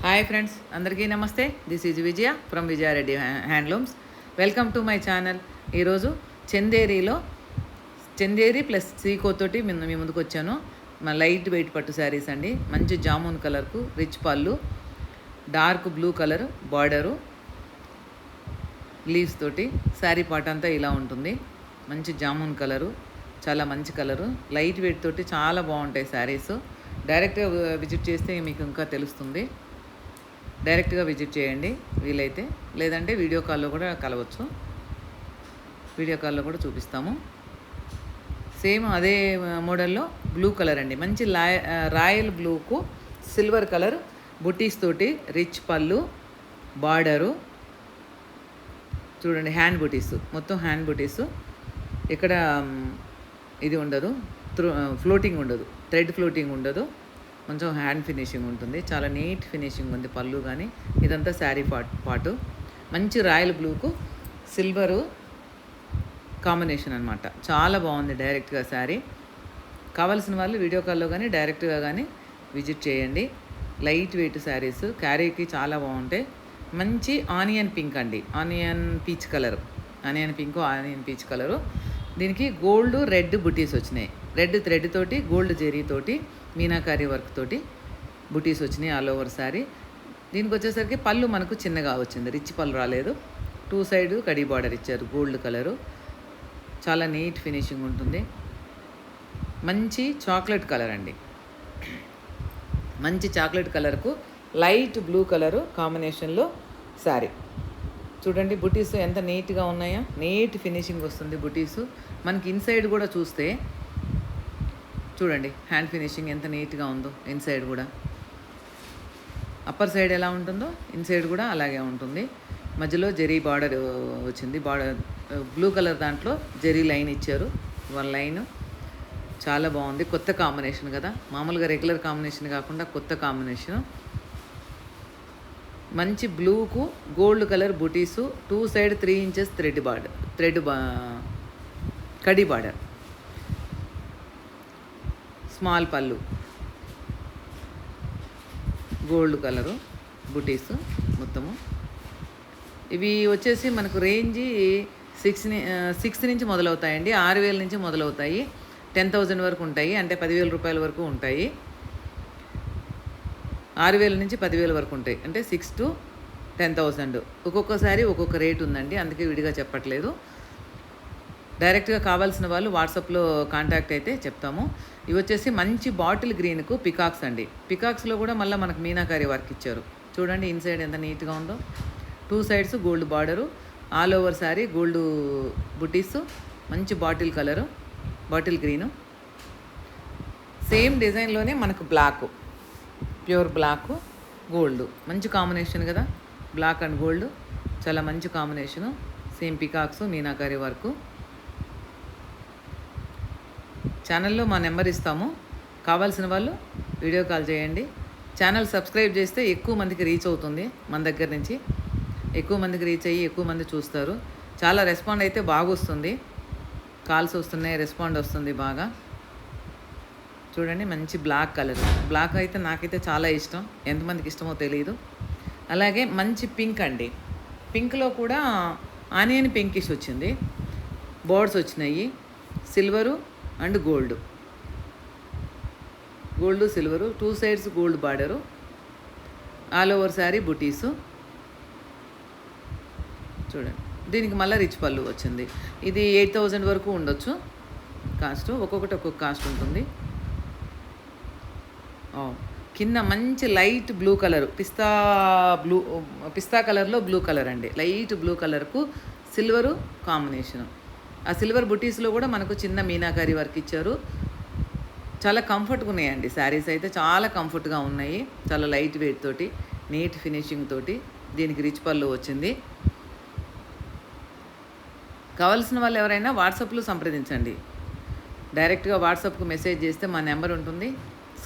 Hi friends, అందరికీ నమస్తే. This is Vijaya from Vijaya Reddy handlooms. Welcome to my channel. ఈరోజు Chanderi plus సీకోతోటి మీ ముందుకు వచ్చాను. మా లైట్ వెయిట్ పట్టు శారీస్ అండి. మంచి జామున్ కలర్కు రిచ్ పళ్ళు, dark blue colour border, leaves తోటి శారీ పాట అంతా ఇలా ఉంటుంది. మంచి జామున్ కలరు, చాలా మంచి కలరు, లైట్ వెయిట్ తోటి చాలా బాగుంటాయి శారీస్. డైరెక్ట్గా విజిట్ చేస్తే మీకు ఇంకా తెలుస్తుంది. డైరెక్ట్గా విజిట్ చేయండి వీలైతే, లేదంటే వీడియో కాల్లో కూడా కలవచ్చు. వీడియో కాల్లో కూడా చూపిస్తాము. సేమ్ అదే మోడల్లో బ్లూ కలర్ అండి. మంచి రాయల్ బ్లూకు సిల్వర్ కలర్ బుటీస్ తోటి రిచ్ పళ్ళు, బార్డరు చూడండి. హ్యాండ్ బుటీస్, మొత్తం హ్యాండ్ బుటీస్. ఇక్కడ ఇది ఉండదు, ఫ్లోటింగ్ ఉండదు, థ్రెడ్ ఫ్లోటింగ్ ఉండదు. కొంచెం హ్యాండ్ ఫినిషింగ్ ఉంటుంది. చాలా నీట్ ఫినిషింగ్ ఉంది పళ్ళు కానీ. ఇదంతా శారీ పాటు మంచి రాయల్ బ్లూకు సిల్వరు కాంబినేషన్ అనమాట. చాలా బాగుంది డైరెక్ట్గా శారీ. కావాల్సిన వాళ్ళు వీడియో కాల్లో కానీ డైరెక్ట్గా కానీ విజిట్ చేయండి. లైట్ వెయిట్ శారీస్ క్యారీకి చాలా బాగుంటాయి. మంచి ఆనియన్ పింక్ అండి, onion peach colour, onion pink onion peach colour. దీనికి గోల్డ్ రెడ్ బుటీస్ వచ్చినాయి. రెడ్ థ్రెడ్ తోటి గోల్డ్ జెరీ తోటి మీనాకారీ వర్క్ తోటి బుటీస్ వచ్చినాయి ఆల్ ఓవర్ శారీ. దీనికి వచ్చేసరికి పళ్ళు మనకు చిన్నగా వచ్చింది, రిచ్ పళ్ళు రాలేదు. 2 సైడ్ కడీ బార్డర్ ఇచ్చారు, గోల్డ్ కలరు. చాలా నీట్ ఫినిషింగ్ ఉంటుంది. మంచి చాక్లెట్ కలర్ అండి. మంచి చాక్లెట్ కలర్కు లైట్ బ్లూ కలరు కాంబినేషన్లో శారీ. చూడండి బుటీస్ ఎంత నీట్గా ఉన్నాయో, నీట్ ఫినిషింగ్ వస్తుంది బుటీసు. మనకి ఇన్సైడ్ కూడా చూస్తే చూడండి హ్యాండ్ ఫినిషింగ్ ఎంత నీట్గా ఉందో. ఇన్సైడ్ కూడా అప్పర్ సైడ్ ఎలా ఉంటుందో ఇన్సైడ్ కూడా అలాగే ఉంటుంది. మధ్యలో జెరీ బార్డర్ వచ్చింది. బార్డర్ బ్లూ కలర్ దాంట్లో జెరీ లైన్ ఇచ్చారు, 1 లైన్. చాలా బాగుంది. కొత్త కాంబినేషన్ కదా, మామూలుగా రెగ్యులర్ కాంబినేషన్ కాకుండా కొత్త కాంబినేషన్. మంచి బ్లూకు గోల్డ్ కలర్ బుటీసు, 2 సైడ్ 3 ఇంచెస్ థ్రెడ్ కడీ బార్డర్, స్మాల్ పళ్ళు, గోల్డ్ కలరు బుటీస్ మొత్తము. ఇవి వచ్చేసి మనకు రేంజి 6 నుంచి మొదలవుతాయండి. 6,000 నుంచి మొదలవుతాయి. 10,000 వరకు ఉంటాయి, అంటే 10,000 రూపాయల వరకు ఉంటాయి. 6,000 నుంచి 10,000 వరకు ఉంటాయి, అంటే 6 to 10,000. ఒక్కొక్కసారి ఒక్కొక్క రేట్ ఉందండి, అందుకే విడిగా చెప్పట్లేదు. డైరెక్ట్గా కావాల్సిన వాళ్ళు వాట్సాప్లో కాంటాక్ట్ అయితే చెప్తాము. ఇవి వచ్చేసి మంచి బాటిల్ గ్రీన్కు పికాక్స్ అండి. పికాక్స్లో కూడా మళ్ళీ మనకు మీనాకారీ వర్క్ ఇచ్చారు. చూడండి ఇన్సైడ్ ఎంత నీట్గా ఉందో. 2 sides gold border, all over sari gold బుటీస్. మంచి bottle colour, bottle green. Same డిజైన్లోనే మనకు బ్లాక్, ప్యూర్ బ్లాక్ గోల్డ్. మంచి కాంబినేషన్ కదా, బ్లాక్ అండ్ గోల్డ్. చాలా మంచి కాంబినేషను. సేమ్ పికాక్స్, మీనాకారీ వర్కు. ఛానల్లో మా నెంబర్ ఇస్తాము, కావాల్సిన వాళ్ళు వీడియో కాల్ చేయండి. ఛానల్ సబ్స్క్రైబ్ చేస్తే ఎక్కువ మందికి రీచ్ అవుతుంది. మన దగ్గర నుంచి ఎక్కువ మందికి రీచ్ అయ్యి ఎక్కువ మంది చూస్తారు. చాలా రెస్పాండ్ అయితే బాగా వస్తుంది. కాల్స్ వస్తున్నాయి, రెస్పాండ్ వస్తుంది బాగా. చూడండి మంచి బ్లాక్ కలర్. బ్లాక్ అయితే నాకైతే చాలా ఇష్టం, ఎంతమందికి ఇష్టమో తెలియదు. అలాగే మంచి పింక్ అండి. పింక్లో కూడా ఆనియన్ పింకిష్ వచ్చింది, బోర్డ్స్ వచ్చినాయి. Silver and gold silver, 2 sides gold border, all over sari బుటీసు. చూడండి దీనికి మళ్ళీ రిచ్ పళ్ళు వచ్చింది. ఇది 8,000 వరకు ఉండొచ్చు కాస్ట్. ఒక్కొక్కటి ఒక్కొక్క కాస్ట్ ఉంటుంది. కింద మంచి లైట్ బ్లూ కలరు, పిస్తా కలర్లో బ్లూ కలర్ అండి. లైట్ బ్లూ కలర్కు సిల్వరు కాంబినేషను. ఆ సిల్వర్ బుటీస్లో కూడా మనకు చిన్న మీనాకారీ వర్క్ ఇచ్చారు. చాలా కంఫర్ట్గా ఉన్నాయండి శారీస్ అయితే, చాలా కంఫర్ట్గా ఉన్నాయి. చాలా లైట్ వెయిట్ తోటి, నీట్ ఫినిషింగ్ తోటి. దీనికి రిచ్ పళ్ళు వచ్చింది. కావాల్సిన వాళ్ళు ఎవరైనా వాట్సాప్లో సంప్రదించండి. డైరెక్ట్గా వాట్సాప్కు మెసేజ్ చేస్తే మా నెంబర్ ఉంటుంది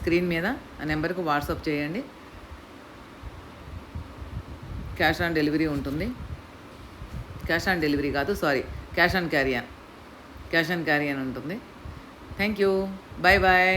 స్క్రీన్ మీద, ఆ నెంబర్కి వాట్సాప్ చేయండి. క్యాష్ ఆన్ డెలివరీ ఉంటుంది. క్యాష్ ఆన్ డెలివరీ కాదు, sorry, cash on carry on ఉంటుంది. Thank you, bye bye.